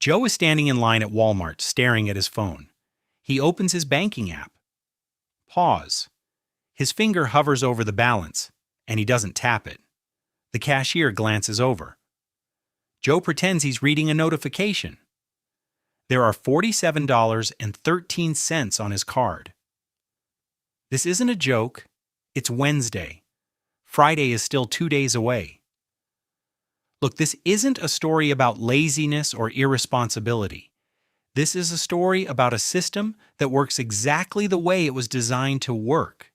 Joe is standing in line at Walmart staring at his phone. He opens his banking app. Pause. His finger hovers over the balance, and he doesn't tap it. The cashier glances over. Joe pretends he's reading a notification. There are $47.13 on his card. This isn't a joke. It's Wednesday. Friday is still 2 days away. Look, this isn't a story about laziness or irresponsibility. This is a story about a system that works exactly the way it was designed to work.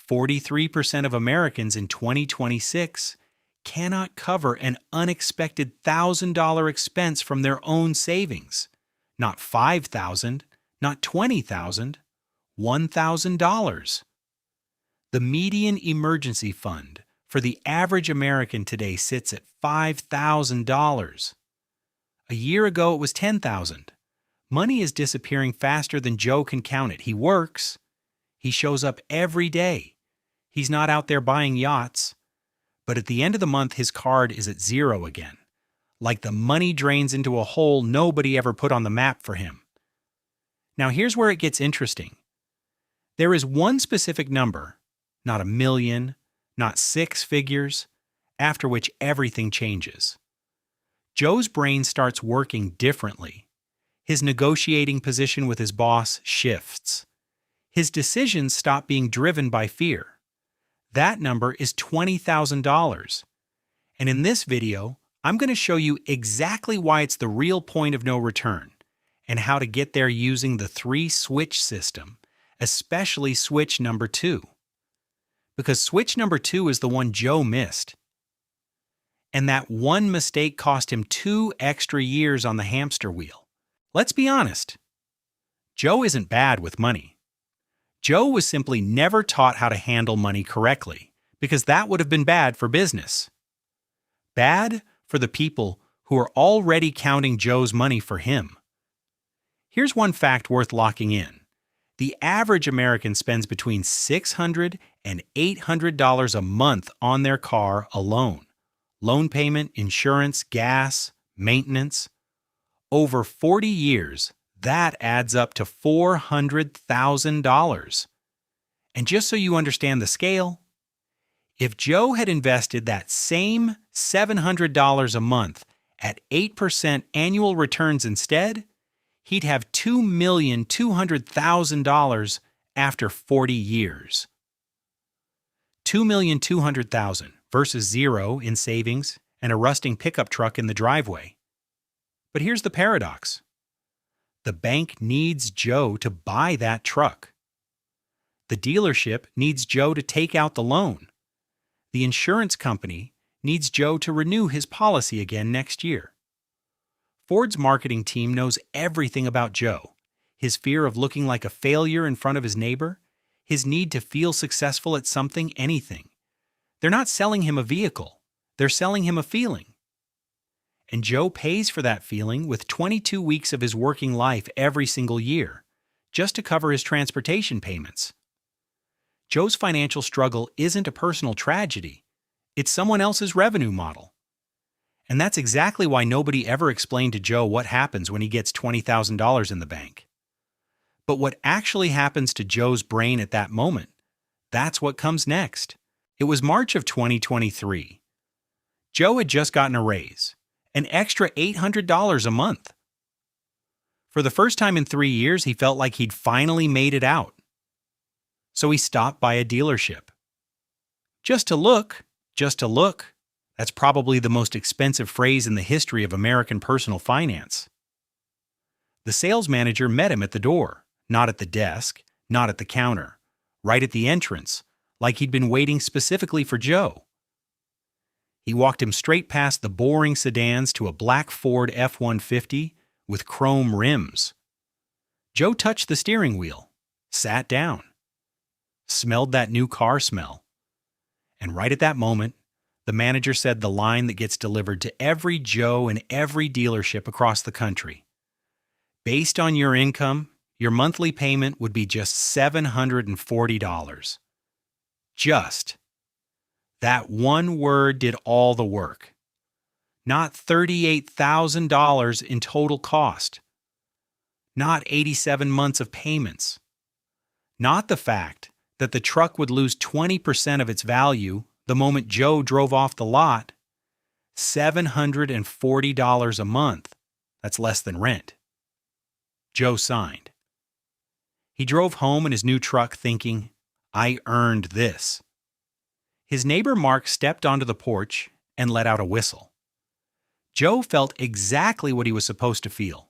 43% of Americans in 2026 cannot cover an unexpected $1,000 expense from their own savings. Not $5,000, not $20,000, $1,000. The median emergency fund for the average American today sits at $5,000. A year ago, it was $10,000. Money is disappearing faster than Joe can count it. He works. He shows up every day. He's not out there buying yachts. But at the end of the month, his card is at zero again. Like the money drains into a hole nobody ever put on the map for him. Now here's where it gets interesting. There is one specific number, not a million, not 6 figures, after which everything changes. Joe's brain starts working differently. His negotiating position with his boss shifts. His decisions stop being driven by fear. That number is $20,000. And in this video, I'm going to show you exactly why it's the real point of no return and how to get there using the 3-switch system, especially switch number 2. Because switch number 2 is the one Joe missed. And that one mistake cost him 2 extra years on the hamster wheel. Let's be honest. Joe isn't bad with money. Joe was simply never taught how to handle money correctly, because that would have been bad for business. Bad for the people who are already counting Joe's money for him. Here's one fact worth locking in. The average American spends between $600 and $800 a month on their car alone. Loan payment, insurance, gas, maintenance. Over 40 years, that adds up to $400,000. And just so you understand the scale, if Joe had invested that same $700 a month at 8% annual returns instead, he'd have $2,200,000 after 40 years. $2,200,000 versus zero in savings and a rusting pickup truck in the driveway. But here's the paradox. The bank needs Joe to buy that truck. The dealership needs Joe to take out the loan. The insurance company needs Joe to renew his policy again next year. Ford's marketing team knows everything about Joe. His fear of looking like a failure in front of his neighbor, his need to feel successful at something, anything. They're not selling him a vehicle. They're selling him a feeling. And Joe pays for that feeling with 22 weeks of his working life every single year, just to cover his transportation payments. Joe's financial struggle isn't a personal tragedy. It's someone else's revenue model. And that's exactly why nobody ever explained to Joe what happens when he gets $20,000 in the bank. But what actually happens to Joe's brain at that moment, that's what comes next. It was March of 2023. Joe had just gotten a raise. An extra $800 a month. For the first time in 3 years, he felt like he'd finally made it out. So he stopped by a dealership. Just to look. That's probably the most expensive phrase in the history of American personal finance. The sales manager met him at the door, not at the desk, not at the counter, right at the entrance, like he'd been waiting specifically for Joe. He walked him straight past the boring sedans to a black Ford F-150 with chrome rims. Joe touched the steering wheel, sat down, smelled that new car smell. And right at that moment, the manager said the line that gets delivered to every Joe in every dealership across the country. Based on your income, your monthly payment would be just $740. Just. That one word did all the work. not $38,000 in total cost, not 87 months of payments, not the fact that the truck would lose 20% of its value the moment Joe drove off the lot. $740 a month. That's less than rent. Joe signed. He drove home in his new truck thinking, I earned this. His neighbor Mark stepped onto the porch and let out a whistle. Joe felt exactly what he was supposed to feel.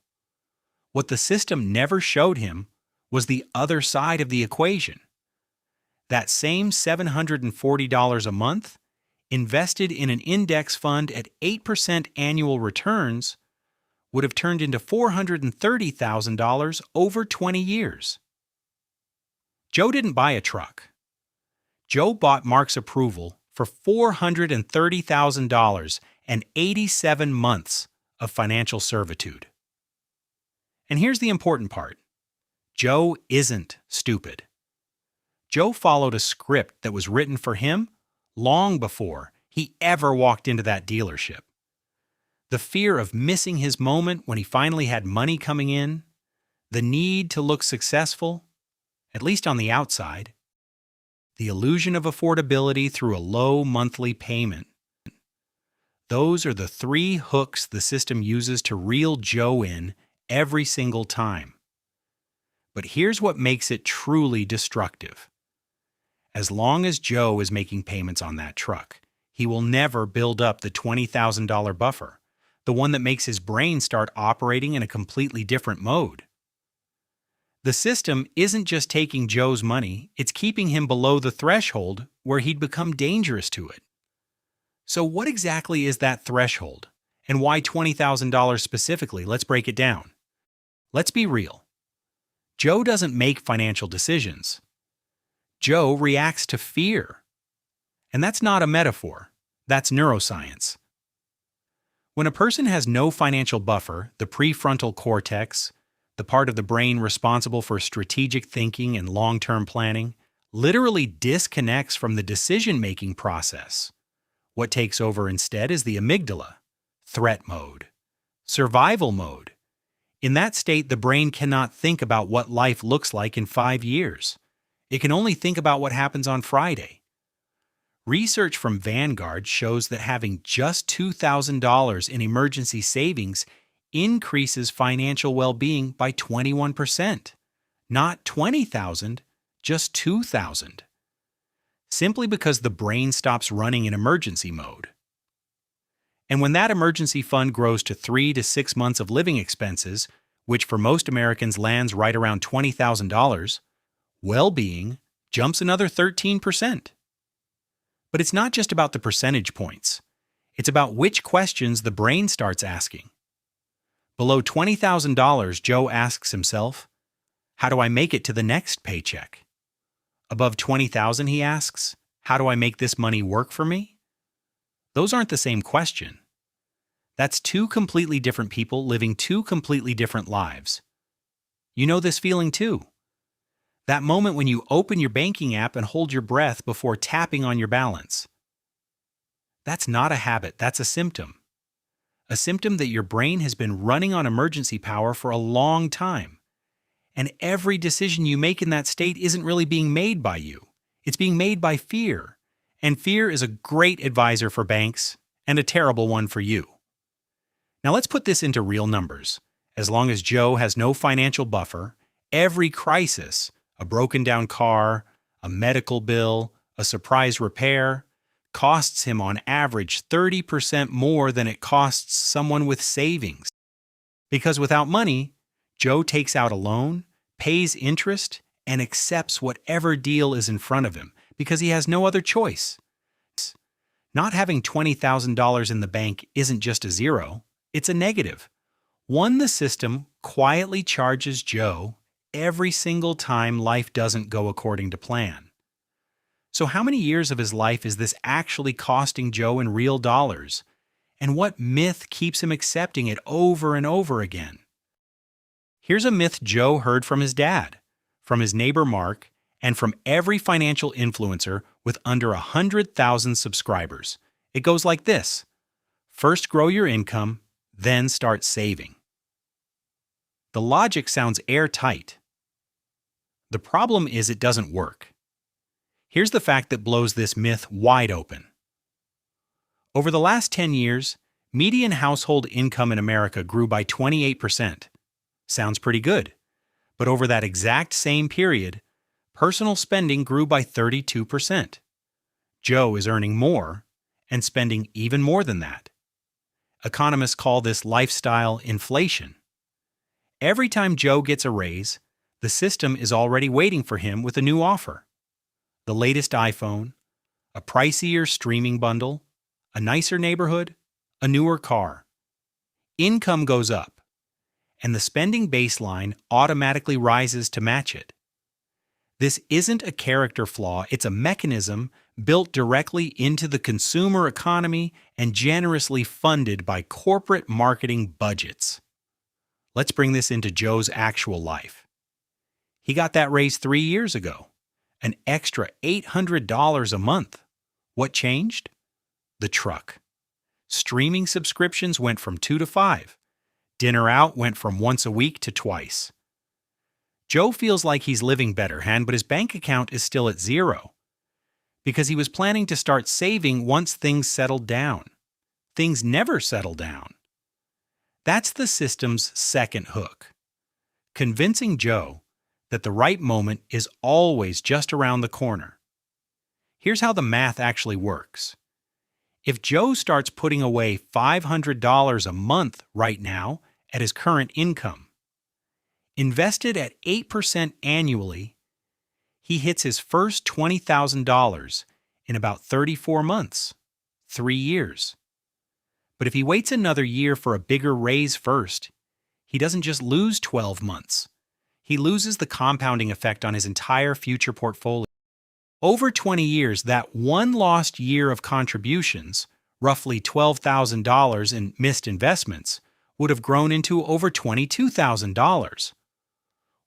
What the system never showed him was the other side of the equation. That same $740 a month, invested in an index fund at 8% annual returns, would have turned into $430,000 over 20 years. Joe didn't buy a truck. Joe bought Mark's approval for $430,000 and 87 months of financial servitude. And here's the important part. Joe isn't stupid. Joe followed a script that was written for him long before he ever walked into that dealership. The fear of missing his moment when he finally had money coming in, the need to look successful, at least on the outside, the illusion of affordability through a low monthly payment. Those are the three hooks the system uses to reel Joe in every single time. But here's what makes it truly destructive. As long as Joe is making payments on that truck, he will never build up the $20,000 buffer, the one that makes his brain start operating in a completely different mode. The system isn't just taking Joe's money, it's keeping him below the threshold where he'd become dangerous to it. So what exactly is that threshold? And why $20,000 specifically? Let's break it down. Let's be real. Joe doesn't make financial decisions. Joe reacts to fear. And that's not a metaphor. That's neuroscience. When a person has no financial buffer, the prefrontal cortex, the part of the brain responsible for strategic thinking and long-term planning, literally disconnects from the decision-making process. What takes over instead is the amygdala, threat mode, survival mode. In that state, the brain cannot think about what life looks like in 5 years. It can only think about what happens on Friday. Research from Vanguard shows that having just $2,000 in emergency savings increases financial well-being by 21%. Not 20,000, just 2,000. Simply because the brain stops running in emergency mode. And when that emergency fund grows to 3 to 6 months of living expenses, which for most Americans lands right around $20,000, well-being jumps another 13%. But it's not just about the percentage points. It's about which questions the brain starts asking. Below $20,000, Joe asks himself, how do I make it to the next paycheck? Above $20,000, he asks, how do I make this money work for me? Those aren't the same question. That's two completely different people living two completely different lives. You know this feeling too. That moment when you open your banking app and hold your breath before tapping on your balance. That's not a habit, that's a symptom. A symptom that your brain has been running on emergency power for a long time. And every decision you make in that state isn't really being made by you. It's being made by fear. And fear is a great advisor for banks and a terrible one for you. Now let's put this into real numbers. As long as Joe has no financial buffer, every crisis, a broken down car, a medical bill, a surprise repair, costs him on average 30% more than it costs someone with savings. Because without money, Joe takes out a loan, pays interest, and accepts whatever deal is in front of him because he has no other choice. Not having $20,000 in the bank isn't just a zero, it's a negative. One the system quietly charges Joe every single time life doesn't go according to plan. So how many years of his life is this actually costing Joe in real dollars? And what myth keeps him accepting it over and over again? Here's a myth Joe heard from his dad, from his neighbor Mark, and from every financial influencer with under 100,000 subscribers. It goes like this. First grow your income, then start saving. The logic sounds airtight. The problem is it doesn't work. Here's the fact that blows this myth wide open. Over the last 10 years, median household income in America grew by 28%. Sounds pretty good. But over that exact same period, personal spending grew by 32%. Joe is earning more and spending even more than that. Economists call this lifestyle inflation. Every time Joe gets a raise, the system is already waiting for him with a new offer. The latest iPhone, a pricier streaming bundle, a nicer neighborhood, a newer car. Income goes up, and the spending baseline automatically rises to match it. This isn't a character flaw, it's a mechanism built directly into the consumer economy and generously funded by corporate marketing budgets. Let's bring this into Joe's actual life. He got that raise 3 years ago, an extra $800 a month. What changed? The truck. Streaming subscriptions went from 2 to 5. Dinner out went from once a week to twice. Joe feels like he's living better, but his bank account is still at zero. Because he was planning to start saving once things settled down. Things never settle down. That's the system's second hook. Convincing Joe that the right moment is always just around the corner. Here's how the math actually works. If Joe starts putting away $500 a month right now at his current income, invested at 8% annually, he hits his first $20,000 in about 34 months, 3 years. But if he waits another year for a bigger raise first, he doesn't just lose 12 months. He loses the compounding effect on his entire future portfolio. Over 20 years, that one lost year of contributions, roughly $12,000 in missed investments, would have grown into over $22,000.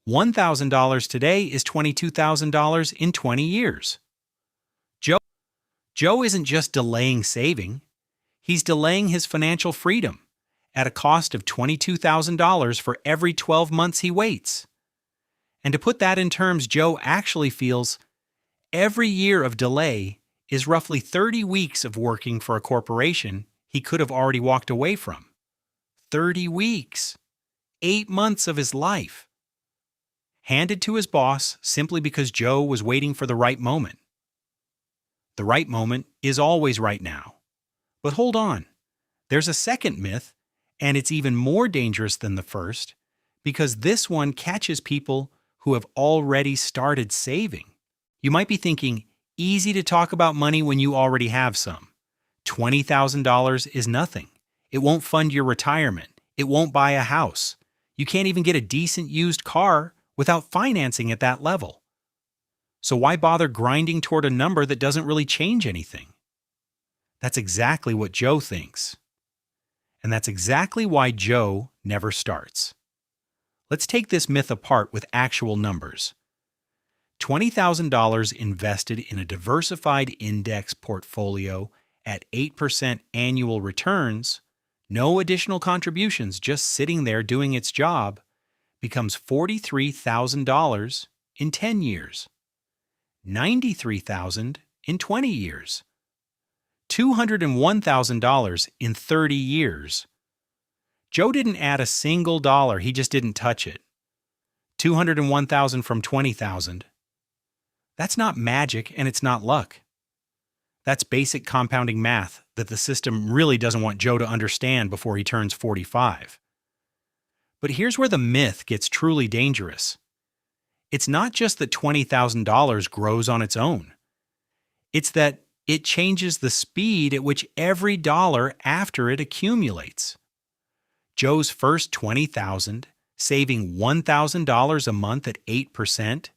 $1,000 today is $22,000 in 20 years. Joe isn't just delaying saving. He's delaying his financial freedom at a cost of $22,000 for every 12 months he waits. And to put that in terms Joe actually feels, every year of delay is roughly 30 weeks of working for a corporation he could have already walked away from. 30 weeks. 8 months of his life. Handed to his boss simply because Joe was waiting for the right moment. The right moment is always right now. But hold on. There's a second myth, and it's even more dangerous than the first, because this one catches people who have already started saving. You might be thinking, easy to talk about money when you already have some. $20,000 is nothing. It won't fund your retirement. It won't buy a house. You can't even get a decent used car without financing at that level. So why bother grinding toward a number that doesn't really change anything? That's exactly what Joe thinks. And that's exactly why Joe never starts. Let's take this myth apart with actual numbers. $20,000 invested in a diversified index portfolio at 8% annual returns, no additional contributions, just sitting there doing its job, becomes $43,000 in 10 years, $93,000 in 20 years, $201,000 in 30 years. Joe didn't add a single dollar, he just didn't touch it. $201,000 from $20,000. That's not magic and it's not luck. That's basic compounding math that the system really doesn't want Joe to understand before he turns 45. But here's where the myth gets truly dangerous. It's not just that $20,000 grows on its own. It's that it changes the speed at which every dollar after it accumulates. Joe's first $20,000, saving $1,000 a month at 8%,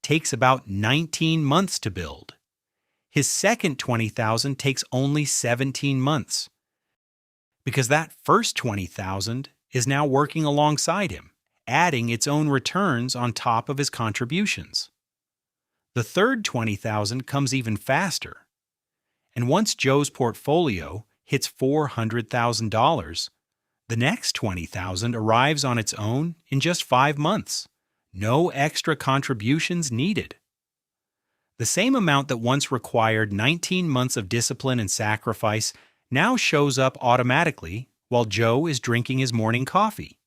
takes about 19 months to build. His second $20,000 takes only 17 months. Because that first $20,000 is now working alongside him, adding its own returns on top of his contributions. The third $20,000 comes even faster. And once Joe's portfolio hits $400,000, the next $20,000 arrives on its own in just 5 months. No extra contributions needed. The same amount that once required 19 months of discipline and sacrifice now shows up automatically while Joe is drinking his morning coffee.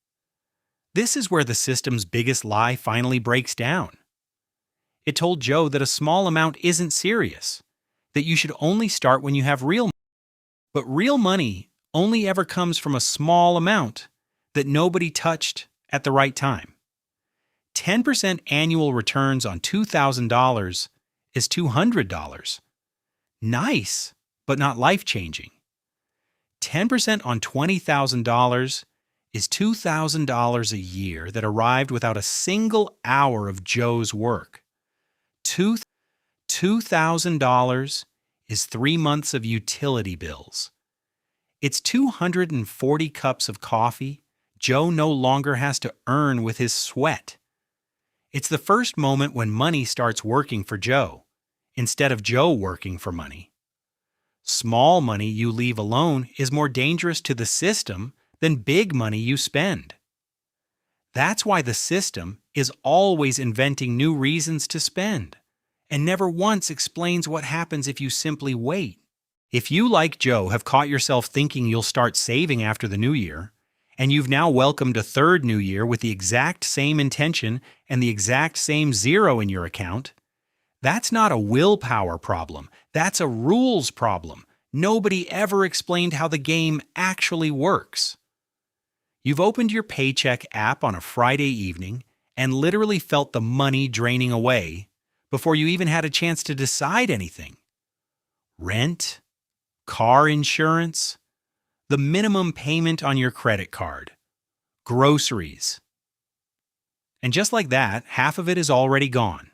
This is where the system's biggest lie finally breaks down. It told Joe that a small amount isn't serious, that you should only start when you have real money. But real money only ever comes from a small amount that nobody touched at the right time. 10% annual returns on $2,000 is $200. Nice, but not life-changing. 10% on $20,000 is $2,000 a year that arrived without a single hour of Joe's work. $2,000 is 3 months of utility bills. It's 240 cups of coffee Joe no longer has to earn with his sweat. It's the first moment when money starts working for Joe, instead of Joe working for money. Small money you leave alone is more dangerous to the system than big money you spend. That's why the system is always inventing new reasons to spend, and never once explains what happens if you simply wait. If you, like Joe, have caught yourself thinking you'll start saving after the new year, and you've now welcomed a third new year with the exact same intention and the exact same zero in your account, that's not a willpower problem. That's a rules problem. Nobody ever explained how the game actually works. You've opened your paycheck app on a Friday evening and literally felt the money draining away before you even had a chance to decide anything. Rent, car insurance, the minimum payment on your credit card, groceries. And just like that, half of it is already gone.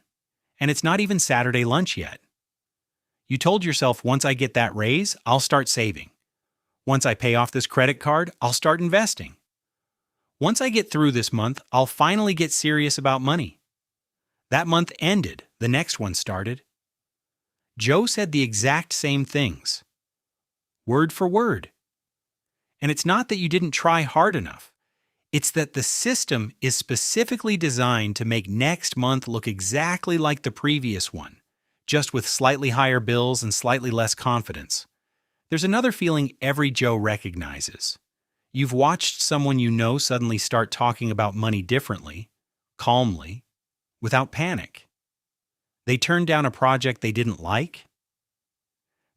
And it's not even Saturday lunch yet. You told yourself, once I get that raise, I'll start saving. Once I pay off this credit card, I'll start investing. Once I get through this month, I'll finally get serious about money. That month ended, the next one started. Joe said the exact same things, word for word. And it's not that you didn't try hard enough. It's that the system is specifically designed to make next month look exactly like the previous one, just with slightly higher bills and slightly less confidence. There's another feeling every Joe recognizes. You've watched someone you know suddenly start talking about money differently, calmly, without panic. They turned down a project they didn't like.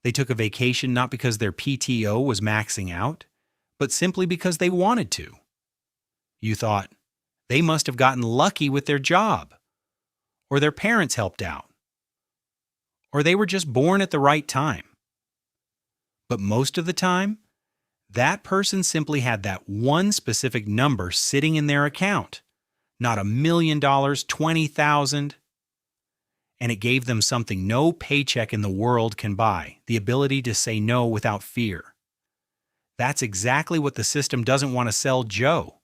They took a vacation not because their PTO was maxing out, but simply because they wanted to. You thought, they must have gotten lucky with their job, or their parents helped out, or they were just born at the right time. But most of the time, that person simply had that one specific number sitting in their account, not $1 million, 20,000, and it gave them something no paycheck in the world can buy, the ability to say no without fear. That's exactly what the system doesn't want to sell Joe.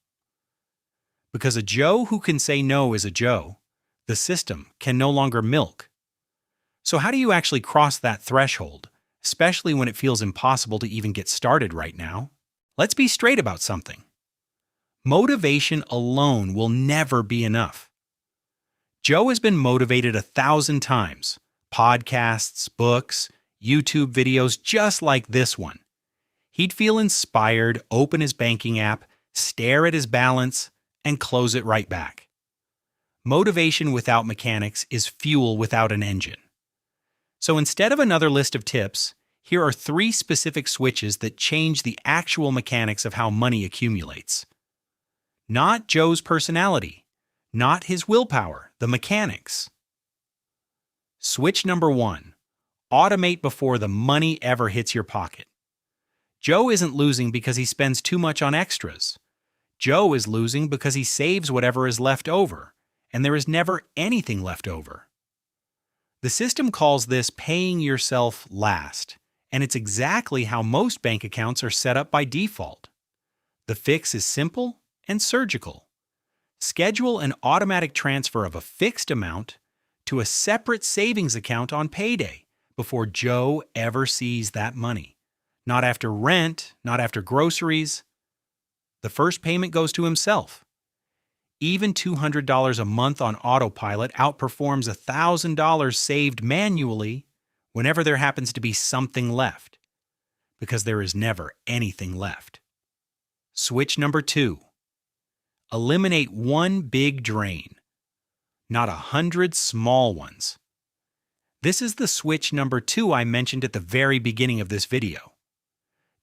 Because a Joe who can say no is a Joe, the system can no longer milk. So how do you actually cross that threshold, especially when it feels impossible to even get started right now? Let's be straight about something. Motivation alone will never be enough. Joe has been motivated 1,000 times. Podcasts, books, YouTube videos just like this one. He'd feel inspired, open his banking app, stare at his balance, and close it right back. Motivation without mechanics is fuel without an engine. So instead of another list of tips, here are 3 specific switches that change the actual mechanics of how money accumulates. Not Joe's personality, not his willpower, the mechanics. Switch number 1. Automate before the money ever hits your pocket. Joe isn't losing because he spends too much on extras. Joe is losing because he saves whatever is left over, and there is never anything left over. The system calls this paying yourself last, and it's exactly how most bank accounts are set up by default. The fix is simple and surgical. Schedule an automatic transfer of a fixed amount to a separate savings account on payday before Joe ever sees that money. not after rent, not after groceries. The first payment goes to himself. Even $200 a month on autopilot outperforms $1,000 saved manually whenever there happens to be something left, because there is never anything left. Switch number 2. Eliminate one big drain, not 100 small ones. This is the switch number 2 I mentioned at the very beginning of this video.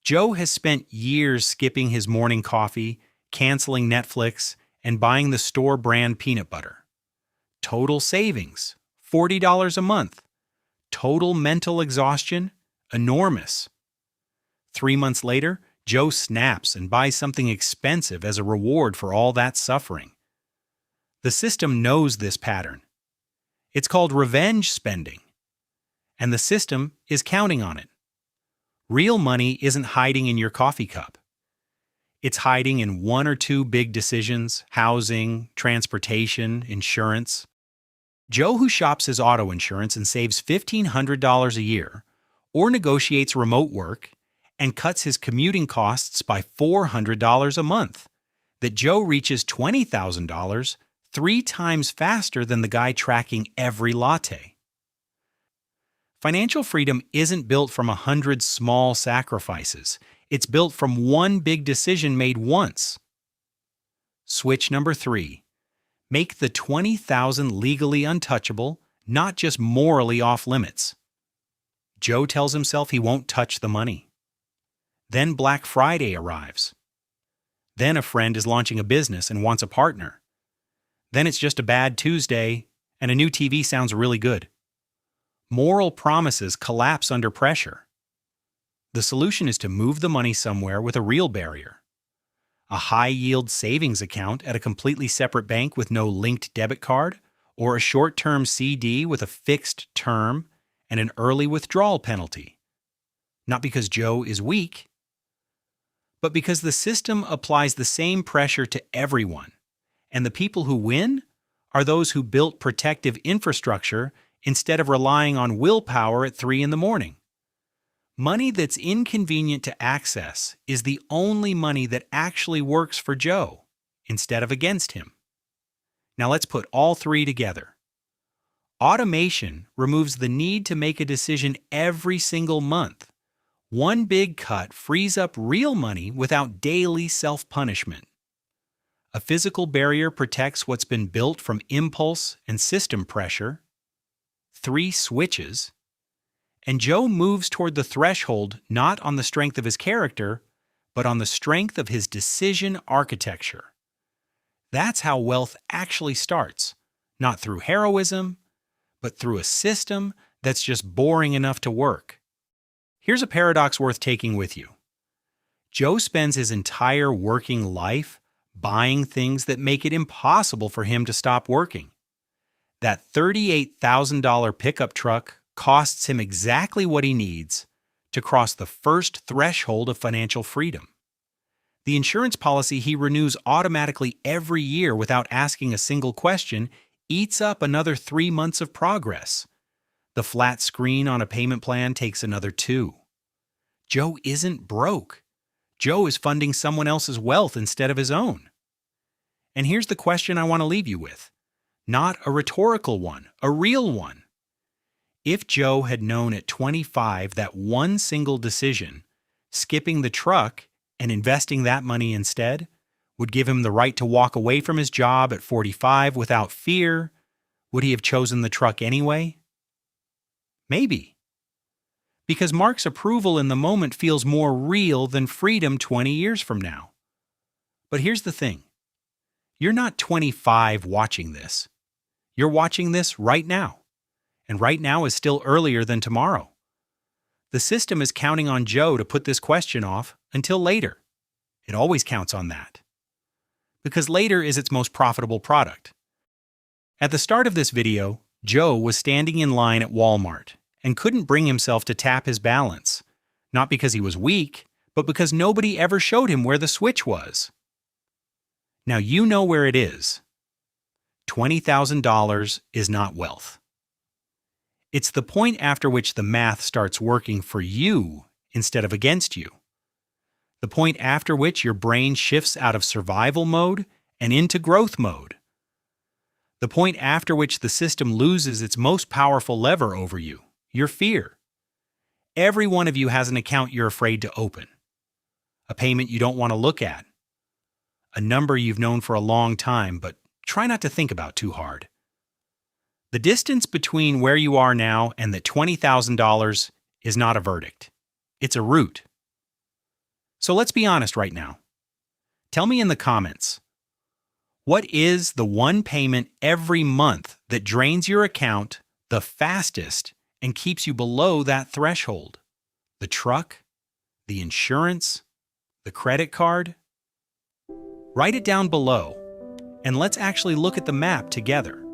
Joe has spent years skipping his morning coffee, canceling Netflix, and buying the store brand peanut butter. Total savings, $40 a month. Total mental exhaustion, enormous. 3 months later, Joe snaps and buys something expensive as a reward for all that suffering. The system knows this pattern. It's called revenge spending. And the system is counting on it. Real money isn't hiding in your coffee cup. It's hiding in 1 or 2 big decisions: housing, transportation, insurance. Joe, who shops his auto insurance and saves $1,500 a year, or negotiates remote work and cuts his commuting costs by $400 a month, that Joe reaches $20,000 3 times faster than the guy tracking every latte. Financial freedom isn't built from 100 small sacrifices. It's built from one big decision made once. Switch number 3. Make the $20,000 legally untouchable, not just morally off limits. Joe tells himself he won't touch the money. Then Black Friday arrives. Then a friend is launching a business and wants a partner. Then it's just a bad Tuesday, and a new TV sounds really good. Moral promises collapse under pressure. The solution is to move the money somewhere with a real barrier. A high-yield savings account at a completely separate bank with no linked debit card, or a short-term CD with a fixed term and an early withdrawal penalty. Not because Joe is weak, but because the system applies the same pressure to everyone, and the people who win are those who built protective infrastructure instead of relying on willpower at 3 in the morning. Money that's inconvenient to access is the only money that actually works for Joe, instead of against him. Now let's put all 3 together. Automation removes the need to make a decision every single month. One big cut frees up real money without daily self-punishment. A physical barrier protects what's been built from impulse and system pressure. 3 switches. And Joe moves toward the threshold not on the strength of his character, but on the strength of his decision architecture. That's how wealth actually starts, not through heroism, but through a system that's just boring enough to work. Here's a paradox worth taking with you. Joe spends his entire working life buying things that make it impossible for him to stop working. That $38,000 pickup truck costs him exactly what he needs to cross the first threshold of financial freedom. The insurance policy he renews automatically every year without asking a single question eats up another 3 months of progress. The flat screen on a payment plan takes another 2. Joe isn't broke. Joe is funding someone else's wealth instead of his own. And here's the question I want to leave you with. Not a rhetorical one, a real one. If Joe had known at 25 that one single decision, skipping the truck and investing that money instead, would give him the right to walk away from his job at 45 without fear, would he have chosen the truck anyway? Maybe. Because Mark's approval in the moment feels more real than freedom 20 years from now. But here's the thing. You're not 25 watching this. You're watching this right now. And right now is still earlier than tomorrow. The system is counting on Joe to put this question off until later. It always counts on that. Because later is its most profitable product. At the start of this video, Joe was standing in line at Walmart and couldn't bring himself to tap his balance, not because he was weak, but because nobody ever showed him where the switch was. Now you know where it is. $20,000 is not wealth. It's the point after which the math starts working for you instead of against you. The point after which your brain shifts out of survival mode and into growth mode. The point after which the system loses its most powerful lever over you, your fear. Every one of you has an account you're afraid to open, a payment you don't want to look at, a number you've known for a long time but try not to think about too hard. The distance between where you are now and the $20,000 is not a verdict. It's a route. So let's be honest right now. Tell me in the comments, what is the one payment every month that drains your account the fastest and keeps you below that threshold? The truck? The insurance? The credit card? Write it down below, and let's actually look at the map together.